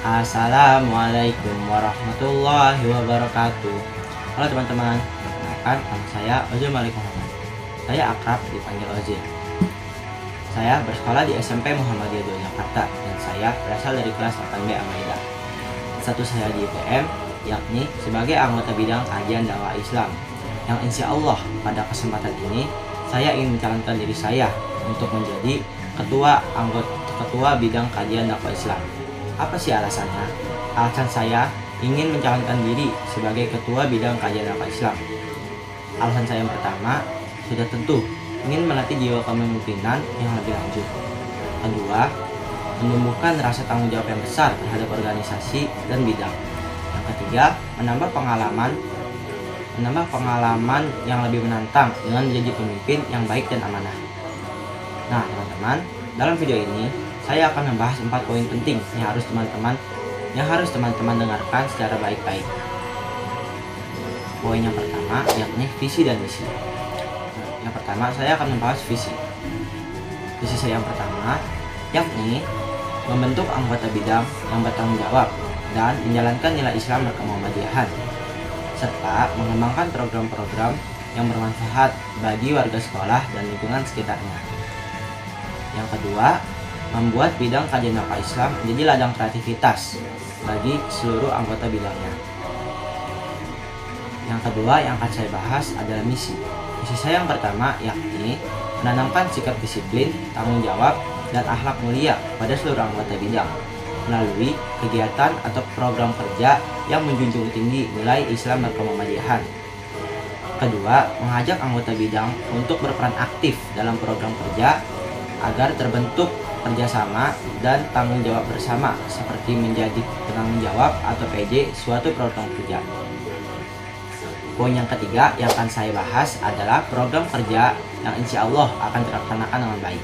Assalamualaikum warahmatullahi wabarakatuh. Halo teman-teman, perkenalkan nama saya Ozil Malik Muhammad. Saya akrab dipanggil Ozil. Saya bersekolah di SMP Muhammadiyah 2 Jakarta dan saya berasal dari kelas 8B Al-Maidah. Status saya di IPM yakni sebagai anggota bidang kajian dakwah Islam, yang insya Allah pada kesempatan ini saya ingin mencalonkan diri saya untuk menjadi ketua bidang kajian dakwah Islam. Apa sih alasannya? Alasan saya ingin mencalonkan diri sebagai ketua bidang kajian dakwah Islam. Alasan saya yang pertama sudah tentu ingin melatih jiwa kepemimpinan yang lebih lanjut. Kedua, menumbuhkan rasa tanggung jawab yang besar terhadap organisasi dan bidang. Yang ketiga, menambah pengalaman yang lebih menantang dengan menjadi pemimpin yang baik dan amanah. Nah, teman-teman, dalam video ini saya akan membahas 4 poin penting yang harus teman-teman dengarkan secara baik-baik. Poin yang pertama yakni visi dan misi. Yang pertama, saya akan membahas visi. Visi saya yang pertama yakni membentuk anggota bidang yang bertanggung jawab dan menjalankan nilai Islam berkemuhammadiyahan, serta mengembangkan program-program yang bermanfaat bagi warga sekolah dan lingkungan sekitarnya. Yang kedua, membuat bidang kajian dakwah Islam menjadi ladang kreativitas bagi seluruh anggota bidangnya. Yang kedua yang akan saya bahas adalah misi. Misi saya yang pertama yakni menanamkan sikap disiplin, tanggung jawab, dan akhlak mulia pada seluruh anggota bidang melalui kegiatan atau program kerja yang menjunjung tinggi nilai Islam berkemuhammadiyahan. Kedua, mengajak anggota bidang untuk berperan aktif dalam program kerja agar terbentuk kerjasama dan tanggung jawab bersama seperti menjadi penanggung jawab atau PJ suatu program kerja. Poin yang ketiga yang akan saya bahas adalah program kerja yang insya Allah akan terlaksanakan dengan baik.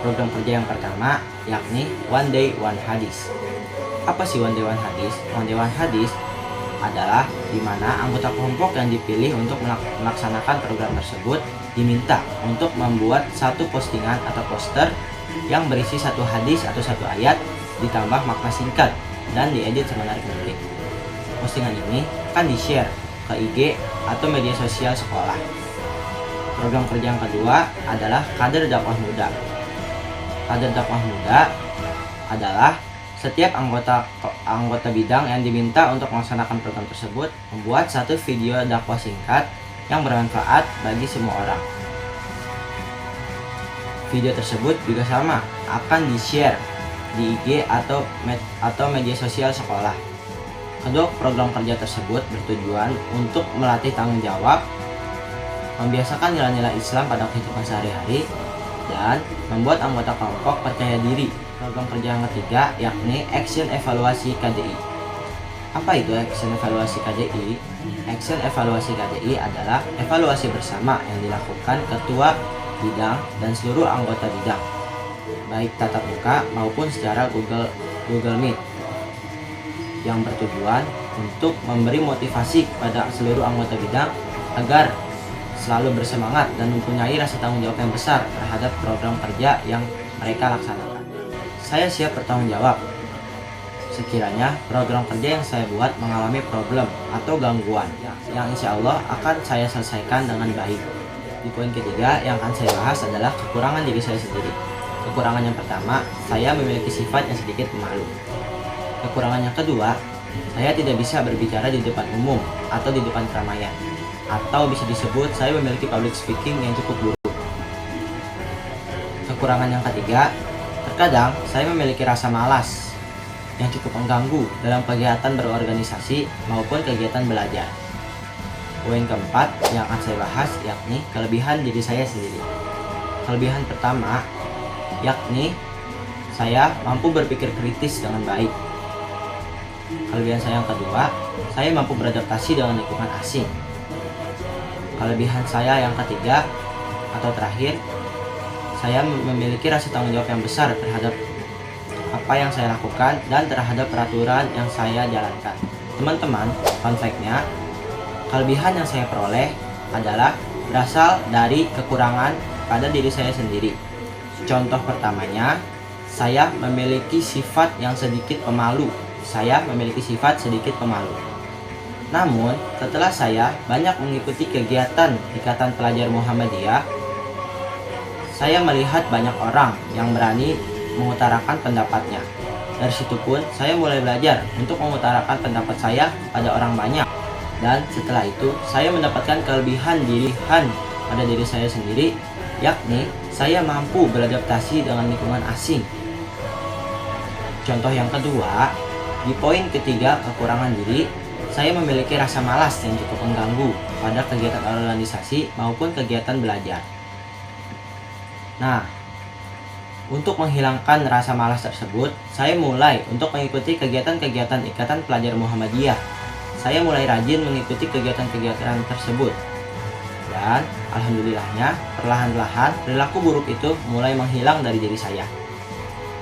Program kerja yang pertama yakni One Day One Hadis. Apa sih One Day One Hadis? One Day One Hadis adalah di mana anggota kelompok yang dipilih untuk melaksanakan program tersebut diminta untuk membuat satu postingan atau poster yang berisi satu hadis atau satu ayat ditambah makna singkat dan diedit semenarik mungkin. Postingan ini akan di-share ke IG atau media sosial sekolah. Program kerja yang kedua adalah kader dakwah muda. Kader dakwah muda adalah setiap anggota bidang yang diminta untuk melaksanakan program tersebut membuat satu video dakwah singkat yang bermanfaat bagi semua orang. Video tersebut juga sama akan di-share di IG atau media sosial sekolah. Kedua program kerja tersebut bertujuan untuk melatih tanggung jawab, membiasakan nilai-nilai Islam pada kehidupan sehari-hari, dan membuat anggota kelompok percaya diri. Program kerja yang ketiga yakni Action Evaluasi KDI. Apa itu Action Evaluasi KDI? Action Evaluasi KDI adalah evaluasi bersama yang dilakukan ketua bidang dan seluruh anggota bidang, baik tatap muka maupun secara Google Meet, yang bertujuan untuk memberi motivasi kepada seluruh anggota bidang agar selalu bersemangat dan mempunyai rasa tanggung jawab yang besar terhadap program kerja yang mereka laksanakan. Saya siap bertanggung jawab sekiranya program kerja yang saya buat mengalami problem atau gangguan yang insya Allah akan saya selesaikan dengan baik. Di poin ketiga yang akan saya bahas adalah kekurangan diri saya sendiri. Kekurangan yang pertama, saya memiliki sifat yang sedikit pemalu. Kekurangan yang kedua, saya tidak bisa berbicara di depan umum atau di depan keramaian, atau bisa disebut saya memiliki public speaking yang cukup buruk. Kekurangan yang ketiga, terkadang saya memiliki rasa malas yang cukup mengganggu dalam kegiatan berorganisasi maupun kegiatan belajar. Poin keempat yang akan saya bahas yakni kelebihan diri saya sendiri. Kelebihan pertama yakni saya mampu berpikir kritis dengan baik. Kelebihan saya yang kedua, saya mampu beradaptasi dengan lingkungan asing. Kelebihan saya yang ketiga atau terakhir, saya memiliki rasa tanggung jawab yang besar terhadap apa yang saya lakukan dan terhadap peraturan yang saya jalankan. Teman-teman, fun fact-nya, kelebihan yang saya peroleh adalah berasal dari kekurangan pada diri saya sendiri. Contoh pertamanya, saya memiliki sifat yang sedikit pemalu saya memiliki sifat sedikit pemalu. Namun, setelah saya banyak mengikuti kegiatan Ikatan Pelajar Muhammadiyah, saya melihat banyak orang yang berani mengutarakan pendapatnya. Dari situ pun, saya mulai belajar untuk mengutarakan pendapat saya pada orang banyak. Dan setelah itu, saya mendapatkan kelebihan pada diri saya sendiri, yakni saya mampu beradaptasi dengan lingkungan asing. Contoh yang kedua, di poin ketiga kekurangan diri, saya memiliki rasa malas yang cukup mengganggu pada kegiatan organisasi maupun kegiatan belajar. Nah, untuk menghilangkan rasa malas tersebut, saya mulai untuk mengikuti kegiatan-kegiatan Ikatan Pelajar Muhammadiyah. Saya mulai rajin mengikuti kegiatan-kegiatan tersebut. Dan alhamdulillahnya, perlahan-lahan perilaku buruk itu mulai menghilang dari diri saya.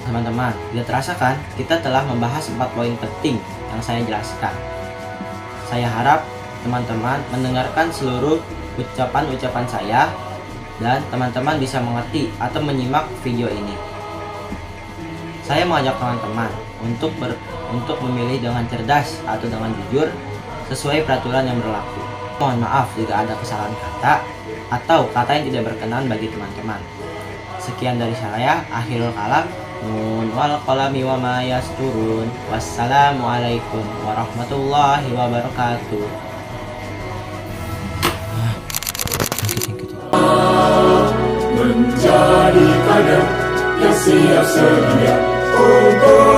Teman-teman, tidak terasa kan kita telah membahas 4 poin penting yang saya jelaskan. Saya harap teman-teman mendengarkan seluruh ucapan-ucapan saya dan teman-teman bisa mengerti atau menyimak video ini. Saya mengajak teman-teman untuk memilih dengan cerdas atau dengan jujur sesuai peraturan yang berlaku. Mohon maaf jika ada kesalahan kata atau kata yang tidak berkenan bagi teman-teman. Sekian dari saya, akhirul kalam. Nun wal qalami wa ma yasturun. Wassalamualaikum warahmatullahi wabarakatuh. Menjadi kader yang siap sedia untuk